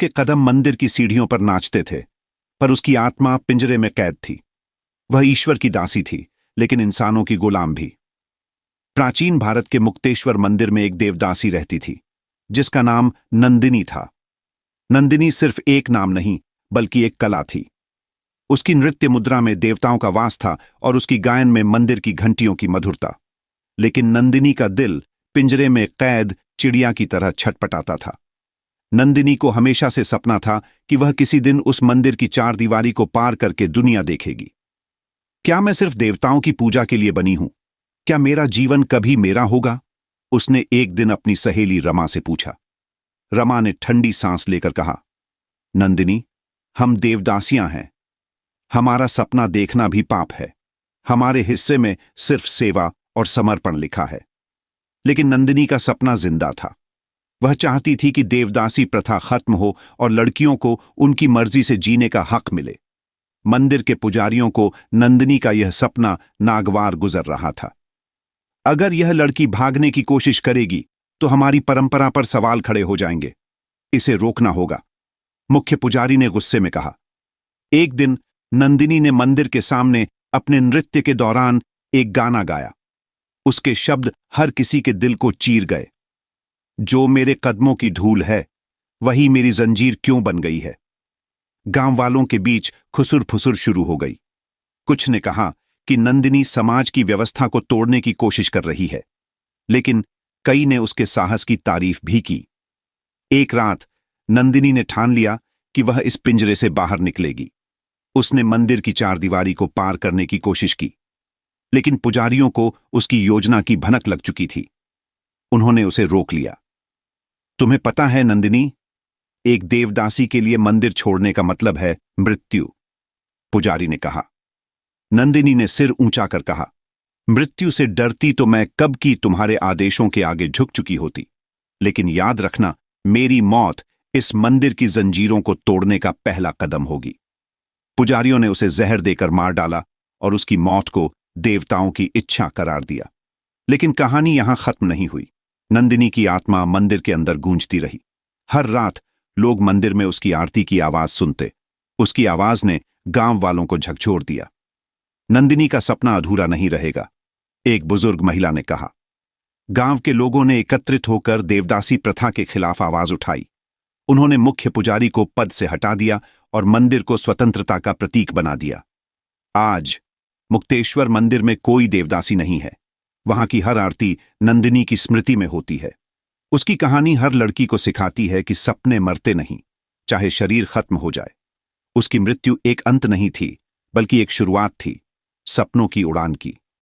उसके कदम मंदिर की सीढ़ियों पर नाचते थे, पर उसकी आत्मा पिंजरे में कैद थी। वह ईश्वर की दासी थी, लेकिन इंसानों की गुलाम भी। प्राचीन भारत के मुक्तेश्वर मंदिर में एक देवदासी रहती थी, जिसका नाम नंदिनी था। नंदिनी सिर्फ एक नाम नहीं, बल्कि एक कला थी। उसकी नृत्य मुद्रा में देवताओं का वास था और उसकी गायन में मंदिर की घंटियों की मधुरता। लेकिन नंदिनी का दिल पिंजरे में कैद चिड़िया की तरह छटपटाता था। नंदिनी को हमेशा से सपना था कि वह किसी दिन उस मंदिर की चारदीवारी को पार करके दुनिया देखेगी। क्या मैं सिर्फ देवताओं की पूजा के लिए बनी हूं? क्या मेरा जीवन कभी मेरा होगा? उसने एक दिन अपनी सहेली रमा से पूछा। रमा ने ठंडी सांस लेकर कहा, नंदिनी, हम देवदासियां हैं। हमारा सपना देखना भी पाप है। हमारे हिस्से में सिर्फ सेवा और समर्पण लिखा है। लेकिन नंदिनी का सपना जिंदा था। वह चाहती थी कि देवदासी प्रथा खत्म हो और लड़कियों को उनकी मर्जी से जीने का हक मिले। मंदिर के पुजारियों को नंदिनी का यह सपना नागवार गुजर रहा था। अगर यह लड़की भागने की कोशिश करेगी तो हमारी परंपरा पर सवाल खड़े हो जाएंगे। इसे रोकना होगा, मुख्य पुजारी ने गुस्से में कहा। एक दिन नंदिनी ने मंदिर के सामने अपने नृत्य के दौरान एक गाना गाया। उसके शब्द हर किसी के दिल को चीर गए। जो मेरे कदमों की धूल है, वही मेरी जंजीर क्यों बन गई है। गांव वालों के बीच खुसुर फुसुर शुरू हो गई। कुछ ने कहा कि नंदिनी समाज की व्यवस्था को तोड़ने की कोशिश कर रही है, लेकिन कई ने उसके साहस की तारीफ भी की। एक रात नंदिनी ने ठान लिया कि वह इस पिंजरे से बाहर निकलेगी। उसने मंदिर की चारदीवारी को पार करने की कोशिश की, लेकिन पुजारियों को उसकी योजना की भनक लग चुकी थी। उन्होंने उसे रोक लिया। तुम्हें पता है नंदिनी, एक देवदासी के लिए मंदिर छोड़ने का मतलब है मृत्यु, पुजारी ने कहा। नंदिनी ने सिर ऊंचा कर कहा, मृत्यु से डरती तो मैं कब की तुम्हारे आदेशों के आगे झुक चुकी होती। लेकिन याद रखना, मेरी मौत इस मंदिर की जंजीरों को तोड़ने का पहला कदम होगी। पुजारियों ने उसे जहर देकर मार डाला और उसकी मौत को देवताओं की इच्छा करार दिया। लेकिन कहानी यहां खत्म नहीं हुई। नंदिनी की आत्मा मंदिर के अंदर गूंजती रही। हर रात लोग मंदिर में उसकी आरती की आवाज सुनते। उसकी आवाज ने गांव वालों को झकझोर दिया। नंदिनी का सपना अधूरा नहीं रहेगा, एक बुजुर्ग महिला ने कहा। गांव के लोगों ने एकत्रित होकर देवदासी प्रथा के खिलाफ आवाज उठाई। उन्होंने मुख्य पुजारी को पद से हटा दिया और मंदिर को स्वतंत्रता का प्रतीक बना दिया। आज मुक्तेश्वर मंदिर में कोई देवदासी नहीं है। वहां की हर आरती नंदिनी की स्मृति में होती है। उसकी कहानी हर लड़की को सिखाती है कि सपने मरते नहीं, चाहे शरीर खत्म हो जाए। उसकी मृत्यु एक अंत नहीं थी, बल्कि एक शुरुआत थी, सपनों की उड़ान की।